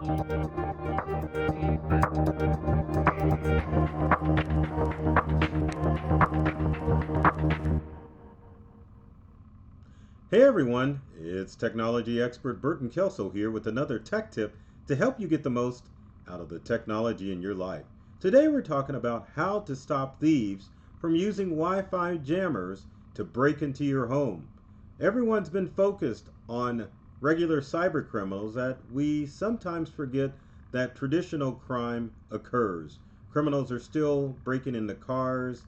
Hey everyone, it's technology expert Burton Kelso here with another tech tip to help you get the most out of the technology in your life. Today we're talking about how to stop thieves from using Wi-Fi jammers to break into your home. Everyone's been focused on regular cyber criminals that we sometimes forget that traditional crime occurs. Criminals are still breaking into cars,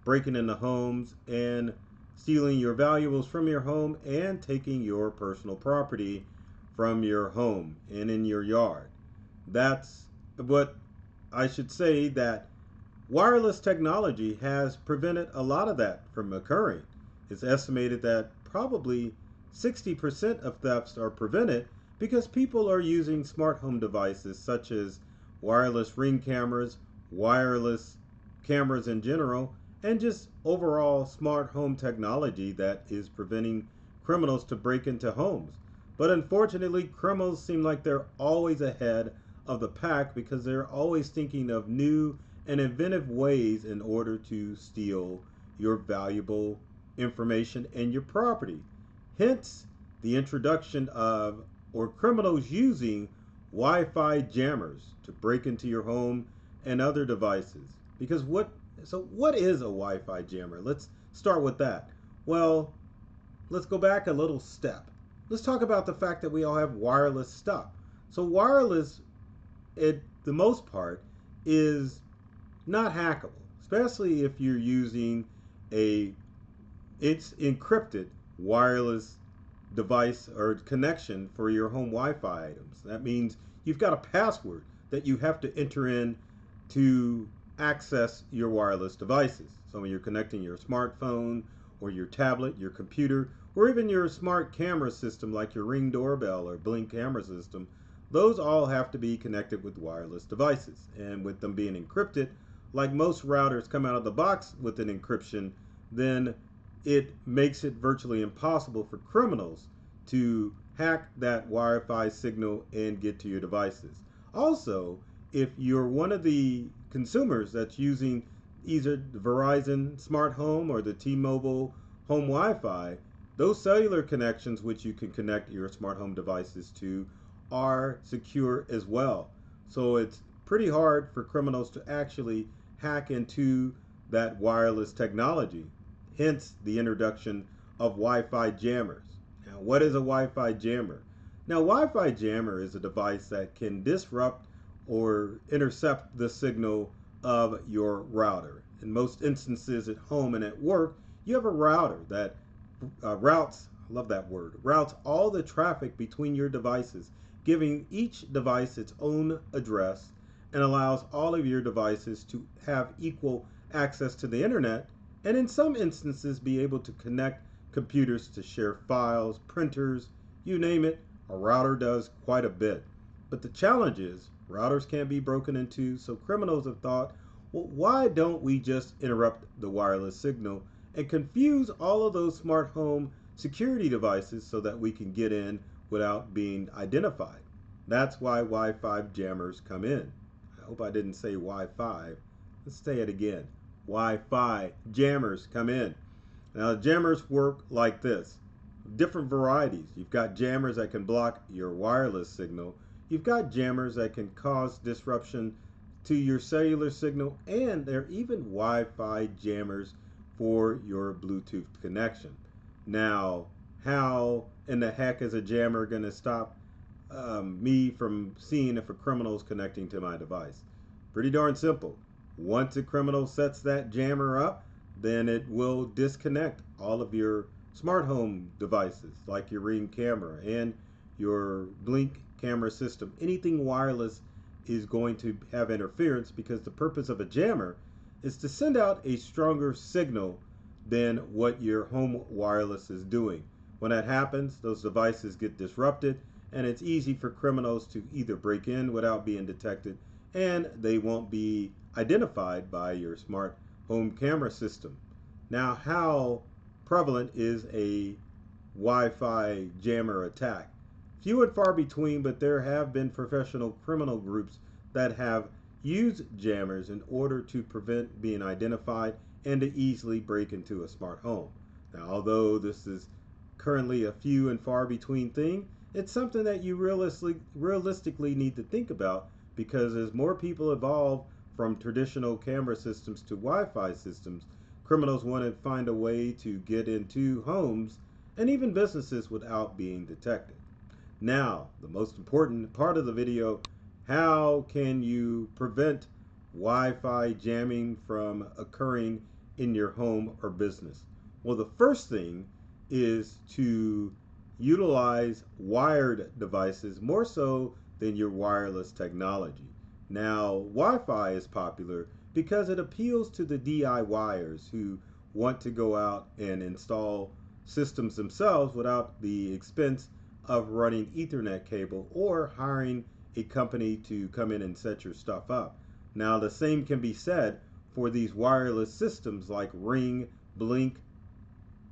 breaking into homes, and stealing your valuables from your home and taking your personal property from your home and in your yard. That's what I should say, that wireless technology has prevented a lot of that from occurring. It's estimated that probably 60% of thefts are prevented because people are using smart home devices such as wireless ring cameras, wireless cameras in general, and just overall smart home technology that is preventing criminals to break into homes. But unfortunately, criminals seem like they're always ahead of the pack because they're always thinking of new and inventive ways in order to steal your valuable information and your property. Hence, the introduction of, or criminals using, Wi-Fi jammers to break into your home and other devices. Because what is a Wi-Fi jammer? Let's start with that. Well, let's go back a little step. Let's talk about the fact that we all have wireless stuff. So wireless, at the most part, is not hackable, especially if you're using a it's encrypted wireless device or connection for your home Wi-Fi items. That means you've got a password that you have to enter in to access your wireless devices. So when you're connecting your smartphone or your tablet, your computer, or even your smart camera system like your Ring doorbell or Blink camera system, those all have to be connected with wireless devices. And with them being encrypted, like most routers come out of the box with an encryption, then it makes it virtually impossible for criminals to hack that Wi-Fi signal and get to your devices. Also, if you're one of the consumers that's using either the Verizon Smart Home or the T-Mobile Home Wi-Fi, those cellular connections which you can connect your smart home devices to are secure as well. So it's pretty hard for criminals to actually hack into that wireless technology. Hence the introduction of Wi-Fi jammers. Now, what is a Wi-Fi jammer? Now, Wi-Fi jammer is a device that can disrupt or intercept the signal of your router. In most instances at home and at work, you have a router that routes, I love that word, routes all the traffic between your devices, giving each device its own address and allows all of your devices to have equal access to the internet, and in some instances be able to connect computers to share files, printers, you name it. A router does quite a bit. But the challenge is routers can be broken into, so criminals have thought, well, why don't we just interrupt the wireless signal and confuse all of those smart home security devices so that we can get in without being identified? That's why Wi-Fi jammers come in. I hope I didn't say Wi-Fi. Let's say it again. Wi-Fi jammers come in. Now, jammers work like this. Different varieties. You've got jammers that can block your wireless signal. You've got jammers that can cause disruption to your cellular signal, and there are even Wi-Fi jammers for your Bluetooth connection. Now, how in the heck is a jammer going to stop me from seeing if a criminal is connecting to my device? Pretty darn simple. Once a criminal sets that jammer up, then it will disconnect all of your smart home devices like your Ring camera and your Blink camera system. Anything wireless is going to have interference because the purpose of a jammer is to send out a stronger signal than what your home wireless is doing. When that happens, those devices get disrupted, and it's easy for criminals to either break in without being detected, and they won't be identified by your smart home camera system. Now, how prevalent is a Wi-Fi jammer attack? few and far between, but there have been professional criminal groups that have used jammers in order to prevent being identified and to easily break into a smart home. Now, although this is currently a few and far between thing, it's something that you realistically need to think about, because as more people evolve from traditional camera systems to Wi-Fi systems, criminals want to find a way to get into homes and even businesses without being detected. Now, the most important part of the video: how can you prevent Wi-Fi jamming from occurring in your home or business? Well, the first thing is to utilize wired devices more so than your wireless technology. Now, Wi-Fi is popular because it appeals to the DIYers who want to go out and install systems themselves without the expense of running Ethernet cable or hiring a company to come in and set your stuff up. Now, the same can be said for these wireless systems like Ring, Blink,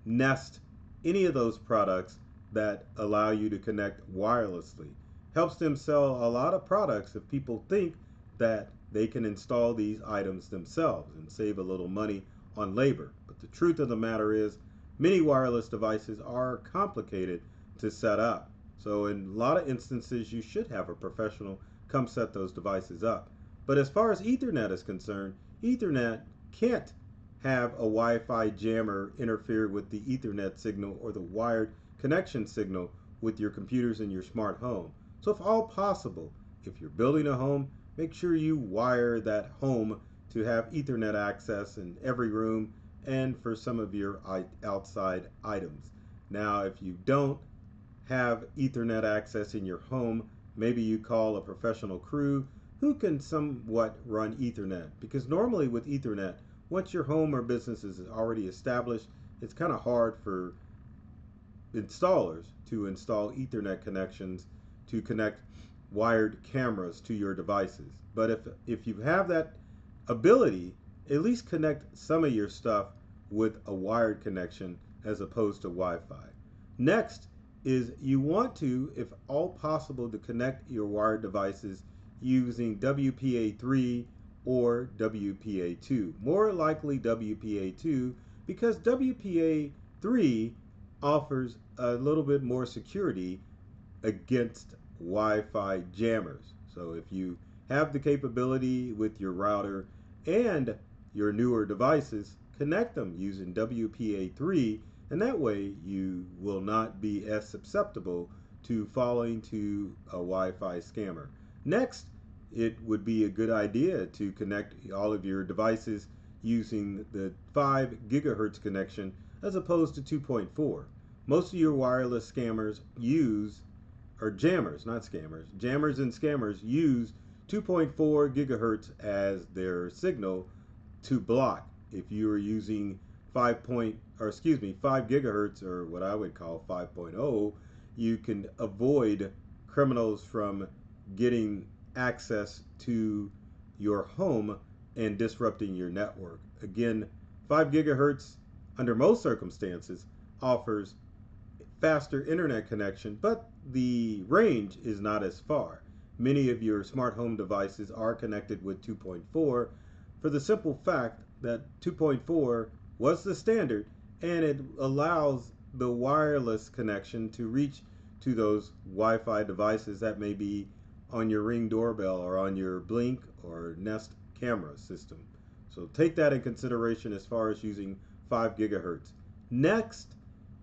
Nest, any of those products that allow you to connect wirelessly. Helps them sell a lot of products if people think that they can install these items themselves and save a little money on labor. But the truth of the matter is, many wireless devices are complicated to set up. So in a lot of instances, you should have a professional come set those devices up. But as far as Ethernet is concerned, Ethernet can't have a Wi-Fi jammer interfere with the Ethernet signal or the wired connection signal with your computers in your smart home. So if all possible, if you're building a home, make sure you wire that home to have Ethernet access in every room and for some of your outside items. Now, if you don't have Ethernet access in your home, maybe you call a professional crew who can somewhat run Ethernet, because normally with Ethernet, once your home or business is already established, it's kind of hard for installers to install Ethernet connections to connect wired cameras to your devices. But if you have that ability, at least connect some of your stuff with a wired connection as opposed to Wi-Fi. Next is you want to, if all possible, to connect your wired devices using WPA3 or WPA2. More likely WPA2, because WPA3 offers a little bit more security against Wi-Fi jammers. So if you have the capability with your router and your newer devices, connect them using WPA3, and that way you will not be as susceptible to falling to a Wi-Fi scammer. Next, it would be a good idea to connect all of your devices using the 5 gigahertz connection as opposed to 2.4. Most of your wireless scammers use, or jammers, not scammers, jammers and scammers use 2.4 gigahertz as their signal to block. If you are using 5 gigahertz, or what I would call 5.0, you can avoid criminals from getting access to your home and disrupting your network. Again, 5 gigahertz under most circumstances offers faster internet connection, but the range is not as far. Many of your smart home devices are connected with 2.4 for the simple fact that 2.4 was the standard, and it allows the wireless connection to reach to those Wi-Fi devices that may be on your Ring doorbell or on your Blink or Nest camera system. So take that in consideration as far as using 5 gigahertz. Next,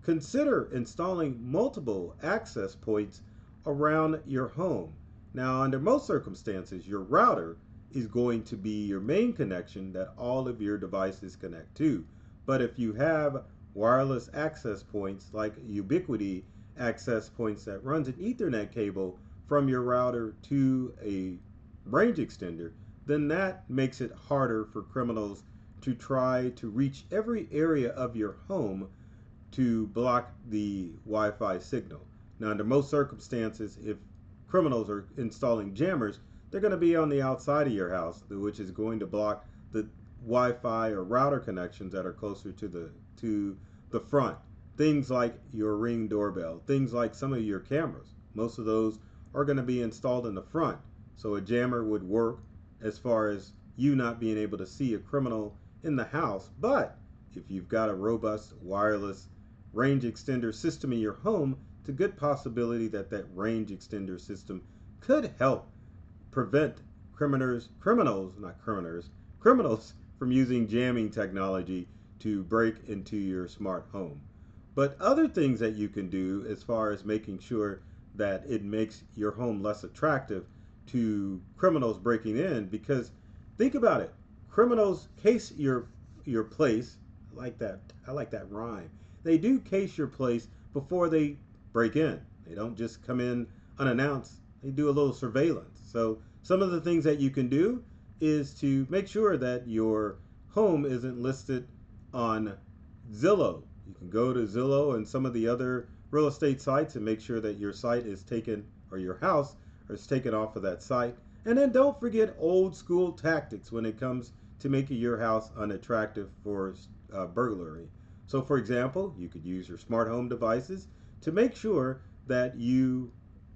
consider installing multiple access points around your home. Now, under most circumstances, your router is going to be your main connection that all of your devices connect to. But if you have wireless access points like Ubiquiti access points that runs an Ethernet cable from your router to a range extender, then that makes it harder for criminals to try to reach every area of your home to block the Wi-Fi signal. Now, under most circumstances, if criminals are installing jammers, they're going to be on the outside of your house, which is going to block the Wi-Fi or router connections that are closer to the front. Things like your Ring doorbell, things like some of your cameras. Most of those are going to be installed in the front. So a jammer would work as far as you not being able to see a criminal in the house. But if you've got a robust wireless range extender system in your home, it's a good possibility that that range extender system could help prevent criminals from using jamming technology to break into your smart home. But other things that you can do as far as making sure that it makes your home less attractive to criminals breaking in, because think about it, criminals case your place. I like that rhyme. They do case your place before they break in. They don't just come in unannounced. They do a little surveillance. So some of the things that you can do is to make sure that your home isn't listed on Zillow. You can go to Zillow and some of the other real estate sites and make sure that your site is taken, or your house is taken off of that site. And then don't forget old school tactics when it comes to making your house unattractive for burglary. So for example, you could use your smart home devices to make sure that you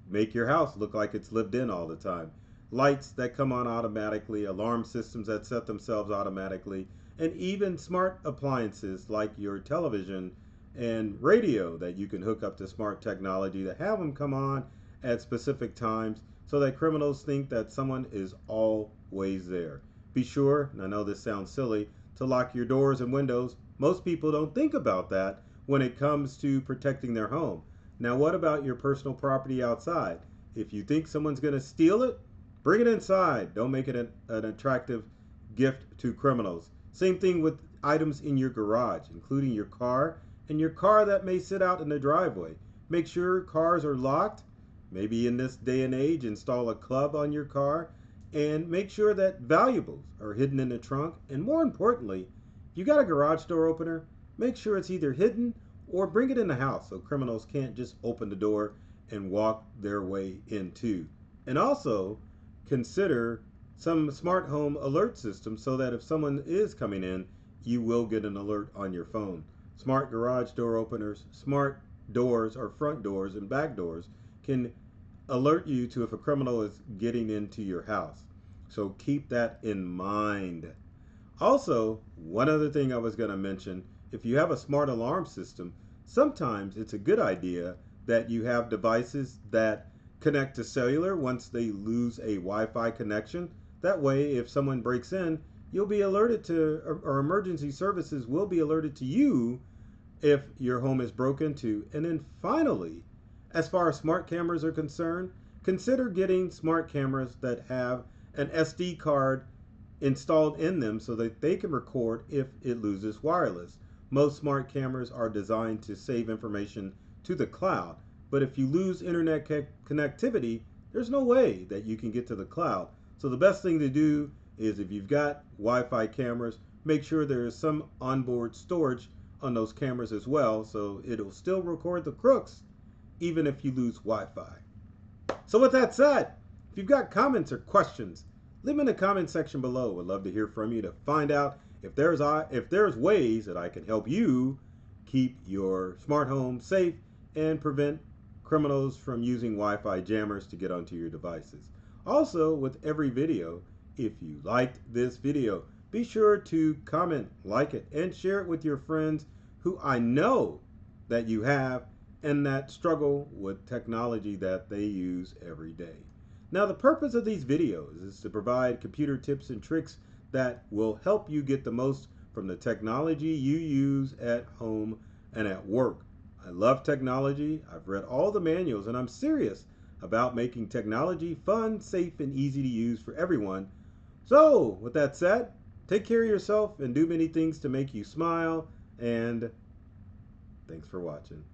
make your house look like it's lived in all the time. Lights that come on automatically, alarm systems that set themselves automatically, and even smart appliances like your television and radio that you can hook up to smart technology to have them come on at specific times so that criminals think that someone is always there. Be sure, and I know this sounds silly, to lock your doors and windows. Most people don't think about that when it comes to protecting their home. Now, what about your personal property outside? If you think someone's going to steal it, bring it inside. Don't make it an attractive gift to criminals. Same thing with items in your garage, including your car and your car that may sit out in the driveway. Make sure cars are locked. Maybe in this day and age, install a club on your car, and make sure that valuables are hidden in the trunk. And more importantly, if you got a garage door opener, make sure it's either hidden or bring it in the house so criminals can't just open the door and walk their way into. And also consider some smart home alert systems so that if someone is coming in, you will get an alert on your phone. Smart garage door openers, smart doors or front doors and back doors can alert you to if a criminal is getting into your house. So keep that in mind. Also, one other thing I was going to mention, if you have a smart alarm system, sometimes it's a good idea that you have devices that connect to cellular once they lose a Wi-Fi connection. That way, if someone breaks in, you'll be alerted to, or emergency services will be alerted to you if your home is broken into. And then finally, as far as smart cameras are concerned, consider getting smart cameras that have an SD card installed in them so that they can record if it loses wireless. Most smart cameras are designed to save information to the cloud, but if you lose internet connectivity, there's no way that you can get to the cloud. So the best thing to do is, if you've got Wi-Fi cameras, make sure there is some onboard storage on those cameras as well, so it'll still record the crooks even if you lose Wi-Fi. So with that said, if you've got comments or questions, leave them in the comment section below. We'd love to hear from you to find out if there's ways that I can help you keep your smart home safe and prevent criminals from using Wi-Fi jammers to get onto your devices. Also, with every video, if you liked this video, be sure to comment, like it, and share it with your friends who I know that you have and that struggle with technology that they use every day. Now, the purpose of these videos is to provide computer tips and tricks that will help you get the most from the technology you use at home and at work. I love technology. I've read all the manuals, and I'm serious about making technology fun, safe, and easy to use for everyone. So, with that said, take care of yourself and do many things to make you smile, and thanks for watching.